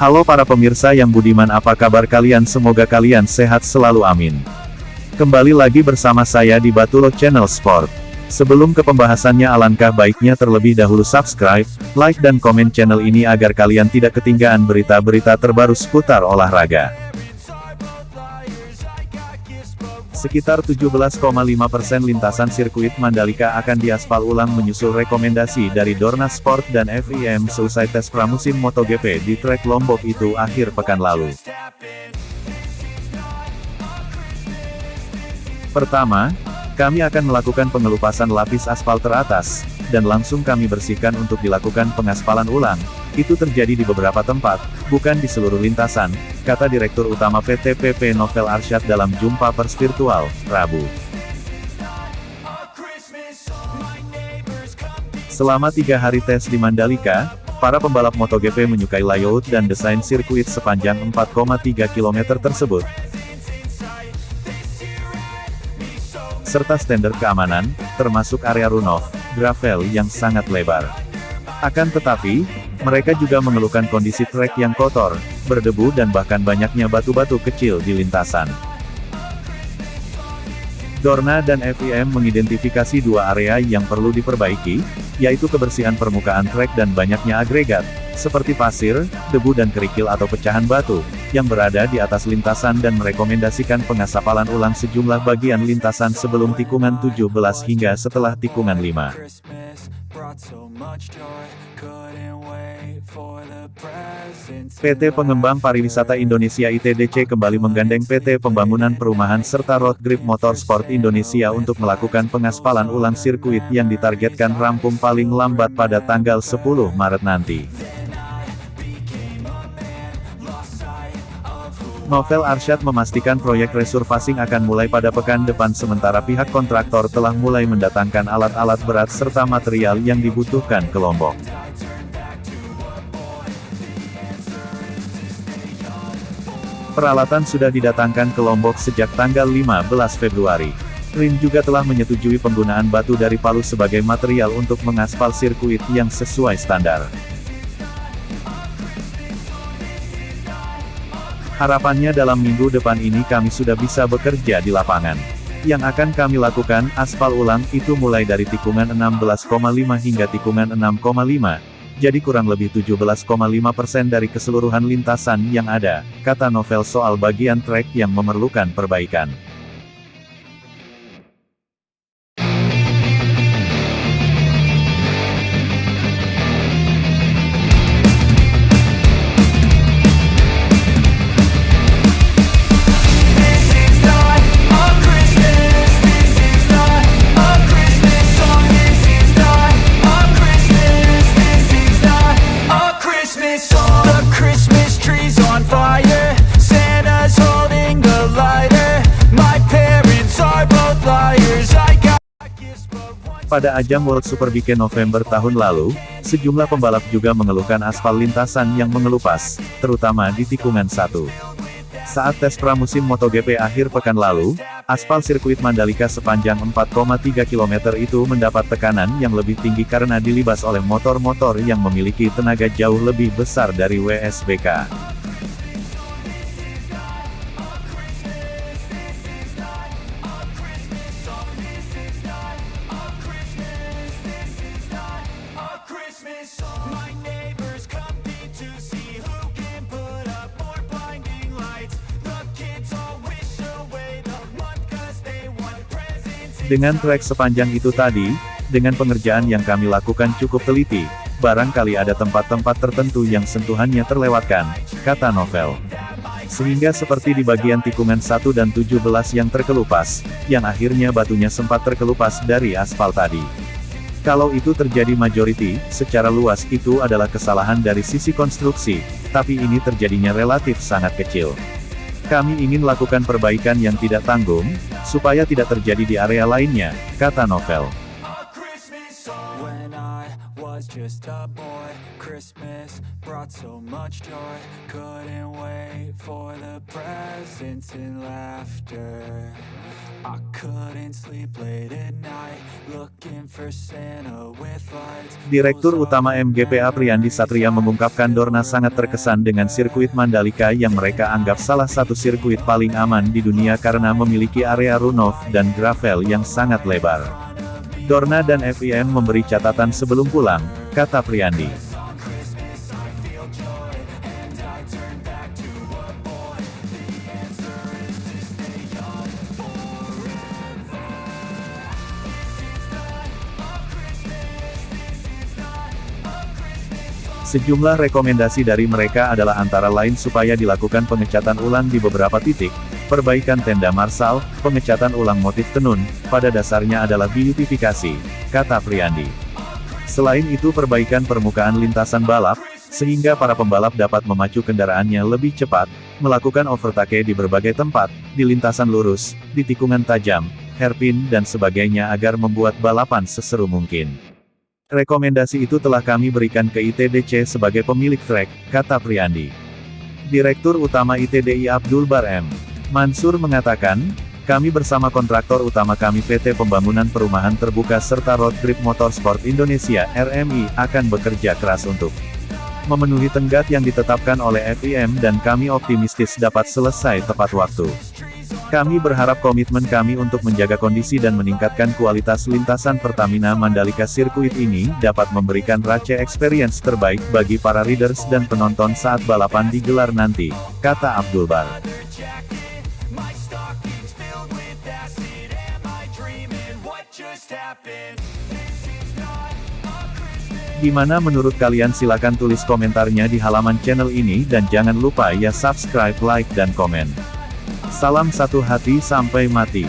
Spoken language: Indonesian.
Halo para pemirsa yang budiman, apa kabar kalian? Semoga kalian sehat selalu, amin. Kembali lagi bersama saya di Batulot Channel Sport. Sebelum ke pembahasannya, alangkah baiknya terlebih dahulu subscribe, like dan komen channel ini agar kalian tidak ketinggalan berita-berita terbaru seputar olahraga. Sekitar 17,5% lintasan sirkuit Mandalika akan diaspal ulang menyusul rekomendasi dari Dorna Sport dan FIM seusai tes pramusim MotoGP di trek Lombok itu akhir pekan lalu. Pertama, kami akan melakukan pengelupasan lapis aspal teratas, dan langsung kami bersihkan untuk dilakukan pengaspalan ulang. Itu terjadi di beberapa tempat, bukan di seluruh lintasan, kata Direktur Utama PT PP Novel Arsyad dalam jumpa pers virtual, Rabu. Selama 3 hari tes di Mandalika, para pembalap MotoGP menyukai layout dan desain sirkuit sepanjang 4,3 km tersebut, serta standar keamanan, termasuk area runoff, gravel yang sangat lebar. Akan tetapi, mereka juga mengeluhkan kondisi trek yang kotor, berdebu dan bahkan banyaknya batu-batu kecil di lintasan. Dorna dan FIM mengidentifikasi 2 area yang perlu diperbaiki, yaitu kebersihan permukaan trek dan banyaknya agregat, seperti pasir, debu dan kerikil atau pecahan batu, yang berada di atas lintasan dan merekomendasikan pengaspalan ulang sejumlah bagian lintasan sebelum tikungan 17 hingga setelah tikungan 5. PT Pengembang Pariwisata Indonesia ITDC kembali menggandeng PT Pembangunan Perumahan serta Road Grip Motorsport Indonesia untuk melakukan pengaspalan ulang sirkuit yang ditargetkan rampung paling lambat pada tanggal 10 Maret nanti. Novel Arsyad memastikan proyek resurfacing akan mulai pada pekan depan sementara pihak kontraktor telah mulai mendatangkan alat-alat berat serta material yang dibutuhkan ke Lombok. Peralatan sudah didatangkan ke Lombok sejak tanggal 15 Februari. RIM juga telah menyetujui penggunaan batu dari Palu sebagai material untuk mengaspal sirkuit yang sesuai standar. Harapannya dalam minggu depan ini kami sudah bisa bekerja di lapangan. Yang akan kami lakukan, aspal ulang, itu mulai dari tikungan 16,5 hingga tikungan 6,5. Jadi kurang lebih 17,5% dari keseluruhan lintasan yang ada, kata Novel soal bagian trek yang memerlukan perbaikan. Pada ajang World Superbike November tahun lalu, sejumlah pembalap juga mengeluhkan aspal lintasan yang mengelupas, terutama di tikungan 1. Saat tes pramusim MotoGP akhir pekan lalu, aspal sirkuit Mandalika sepanjang 4,3 km itu mendapat tekanan yang lebih tinggi karena dilibas oleh motor-motor yang memiliki tenaga jauh lebih besar dari WSBK. Dengan trek sepanjang itu tadi, dengan pengerjaan yang kami lakukan cukup teliti, barangkali ada tempat-tempat tertentu yang sentuhannya terlewatkan, kata Novel. Sehingga seperti di bagian tikungan 1 dan 17 yang terkelupas, yang akhirnya batunya sempat terkelupas dari aspal tadi. Kalau itu terjadi majority, secara luas itu adalah kesalahan dari sisi konstruksi, tapi ini terjadinya relatif sangat kecil. Kami ingin lakukan perbaikan yang tidak tanggung, supaya tidak terjadi di area lainnya, kata Novel. just a boy. Christmas brought so much joy. Couldn't wait for the presents and laughter. I couldn't sleep late at night, looking for Santa with lights. Direktur Utama MGPA Priyandi Satria mengungkapkan Dorna sangat terkesan dengan sirkuit Mandalika yang mereka anggap salah satu sirkuit paling aman di dunia karena memiliki area runoff dan gravel yang sangat lebar. Dorna dan FIM memberi catatan sebelum pulang, kata Priyandi. Sejumlah rekomendasi dari mereka adalah antara lain supaya dilakukan pengecatan ulang di beberapa titik, perbaikan tenda marsal, pengecatan ulang motif tenun, pada dasarnya adalah beautifikasi, kata Priyandi. Selain itu perbaikan permukaan lintasan balap, sehingga para pembalap dapat memacu kendaraannya lebih cepat, melakukan overtake di berbagai tempat, di lintasan lurus, di tikungan tajam, hairpin dan sebagainya agar membuat balapan seseru mungkin. Rekomendasi itu telah kami berikan ke ITDC sebagai pemilik trek, kata Priyandi. Direktur Utama ITDI Abdul Bar M. Mansur mengatakan, kami bersama kontraktor utama kami PT Pembangunan Perumahan Terbuka serta Road Trip Motorsport Indonesia (RMI) akan bekerja keras untuk memenuhi tenggat yang ditetapkan oleh FIM dan kami optimistis dapat selesai tepat waktu. Kami berharap komitmen kami untuk menjaga kondisi dan meningkatkan kualitas lintasan Pertamina Mandalika sirkuit ini dapat memberikan race experience terbaik bagi para riders dan penonton saat balapan digelar nanti, kata Abdul Bar. Gimana menurut kalian? Silakan tulis komentarnya di halaman channel ini dan jangan lupa ya subscribe, like dan komen. Salam satu hati sampai mati.